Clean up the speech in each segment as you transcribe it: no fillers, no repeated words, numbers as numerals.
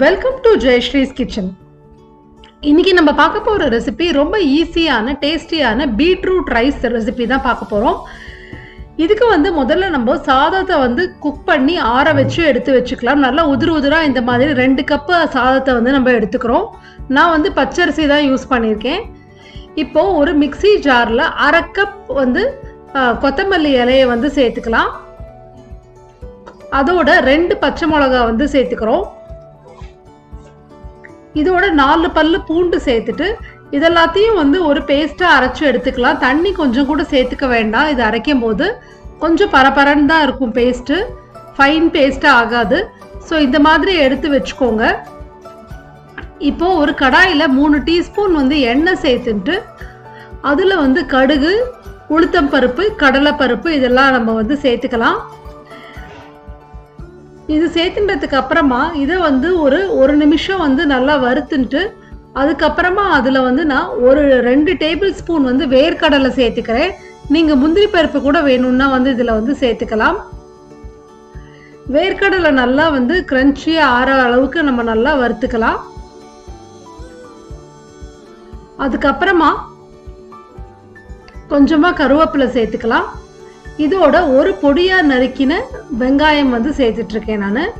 Welcome to Jayasree's kitchen. இன்னைக்கு நம்ம பார்க்க போகிற ரெசிபி ரொம்ப ஈஸியான டேஸ்டியான பீட்ரூட் ரைஸ் ரெசிபி தான் பார்க்க போகிறோம். இதுக்கு முதல்ல நம்ம சாதத்தை குக் பண்ணி ஆற வச்சு எடுத்து வச்சுக்கலாம். நல்லா உதிராக இந்த மாதிரி 2 கப்பு சாதத்தை நம்ம எடுத்துக்கிறோம். நான் பச்சரிசி தான் யூஸ் பண்ணியிருக்கேன். இப்போது ஒரு மிக்சி ஜாரில் 1/2 கப் கொத்தமல்லி இலையை சேர்த்துக்கலாம். அதோட 2 பச்சை மிளகா சேர்த்துக்கிறோம். இதோட 4 பல்லு பூண்டு சேர்த்துட்டு இதெல்லாத்தையும் ஒரு பேஸ்ட்டாக அரைச்சி எடுத்துக்கலாம். தண்ணி கொஞ்சம் கூட சேர்த்துக்க வேண்டாம். இது அரைக்கும் போது கொஞ்சம் பரபரன்னு தான் இருக்கும் பேஸ்ட்டு, ஃபைன் பேஸ்ட்டாக ஆகாது. ஸோ இந்த மாதிரி எடுத்து வச்சுக்கோங்க. இப்போது ஒரு கடாயில் 3 டீஸ்பூன் எண்ணெய் சேர்த்துட்டு அதில் கடுகு, உளுத்தம்பருப்பு, கடலைப்பருப்பு இதெல்லாம் நம்ம சேர்த்துக்கலாம். இது சேர்த்துன்றதுக்கு அப்புறமா இதை ஒரு நிமிஷம் நல்லா வறுத்துன்ட்டு அதுக்கப்புறமா அதில் நான் ஒரு 2 டேபிள் ஸ்பூன் வேர்க்கடலை சேர்த்துக்கிறேன். நீங்கள் முந்திரி பருப்பு கூட வேணும்னா இதில் சேர்த்துக்கலாம். வேர்க்கடலை நல்லா கிரன்ச்சியாக ஆற அளவுக்கு நம்ம நல்லா வறுத்துக்கலாம். அதுக்கப்புறமா கொஞ்சமாக கருவேப்பிலை சேர்த்துக்கலாம். இதோட ஒரு பொடியாக நறுக்கின வெங்காயம் சேர்த்துட்ருக்கேன் நான்.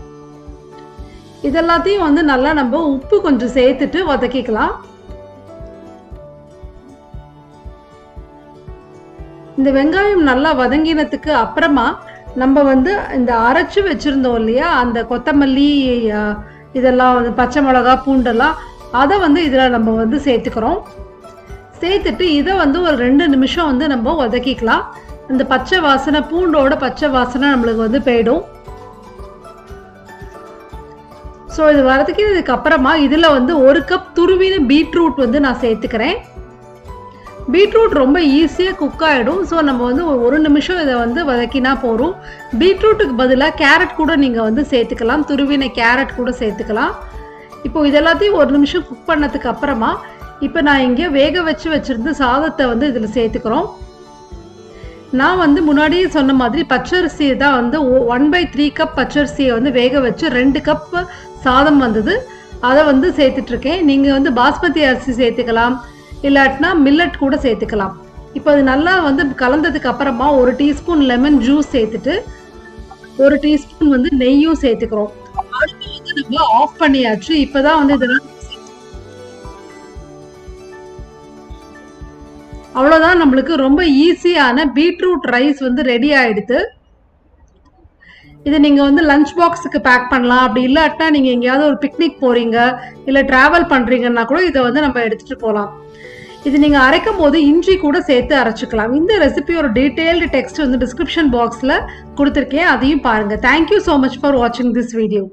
இதெல்லாத்தையும் நல்லா நம்ம உப்பு கொஞ்சம் சேர்த்துட்டு வதக்கிக்கலாம். இந்த வெங்காயம் நல்லா வதங்கினதுக்கு அப்புறமா நம்ம இந்த அரைச்சி வச்சுருந்தோம் இல்லையா, அந்த கொத்தமல்லி இதெல்லாம் பச்சை மிளகா, பூண்டெல்லாம் அதை இதில் நம்ம சேர்த்துக்கிறோம். சேர்த்துட்டு இதை ஒரு 2 நிமிஷம் நம்ம வதக்கிக்கலாம். இந்த பச்சை வாசனை, பூண்டோட பச்சை வாசனை நம்மளுக்கு போயிடும். ஸோ இது வதக்கினதுக்கு அப்புறமா இதில் 1 கப் துருவின பீட்ரூட் நான் சேர்த்துக்கிறேன். பீட்ரூட் ரொம்ப ஈஸியாக குக் ஆகிடும். ஸோ நம்ம 1 நிமிஷம் இதை வதக்கினா போகிறோம். பீட்ரூட்டுக்கு பதிலாக கேரட் கூட நீங்கள் சேர்த்துக்கலாம். துருவின கேரட் கூட சேர்த்துக்கலாம். இப்போ இதெல்லாத்தையும் 1 நிமிஷம் குக் பண்ணதுக்கு அப்புறமா இப்போ நான் இங்கே வேக வச்சுருந்த சாதத்தை இதில் சேர்த்துக்கிறோம். நான் முன்னாடியே சொன்ன மாதிரி பச்சரிசியை தான் 1/3 கப் பச்சரிசியை வேக வச்சு 2 கப் சாதம் அதை சேர்த்துட்ருக்கேன். நீங்கள் பாஸ்மதி அரிசி சேர்த்துக்கலாம், இல்லாட்டினா மில்லட் கூட சேர்த்துக்கலாம். இப்போ அது நல்லா கலந்ததுக்கு அப்புறமா 1 டீஸ்பூன் லெமன் ஜூஸ் சேர்த்துட்டு 1 டீஸ்பூன் நெய்யும் சேர்த்துக்கிறோம். அடுத்து நம்ம ஆஃப் பண்ணியாச்சு. இப்போ தான் இதெல்லாம் அவ்வளோதான். நம்மளுக்கு ரொம்ப ஈஸியான பீட்ரூட் ரைஸ் ரெடி ஆகிடுது. இதை நீங்கள் லஞ்ச் பாக்ஸுக்கு பேக் பண்ணலாம். அப்படி இல்லாட்டா நீங்கள் எங்கேயாவது ஒரு பிக்னிக் போகிறீங்க, இல்லை ட்ராவல் பண்ணுறீங்கன்னா கூட இதை நம்ம எடுத்துகிட்டு போகலாம். இது நீங்கள் அரைக்கும் போது இஞ்சி கூட சேர்த்து அரைச்சிக்கலாம். இந்த ரெசிபியோட டீட்டெயில்டு டெக்ஸ்ட் டிஸ்கிரிப்ஷன் பாக்ஸில் கொடுத்துருக்கேன், அதையும் பாருங்கள். தேங்க்யூ ஸோ மச் ஃபார் வாட்சிங் திஸ் வீடியோ.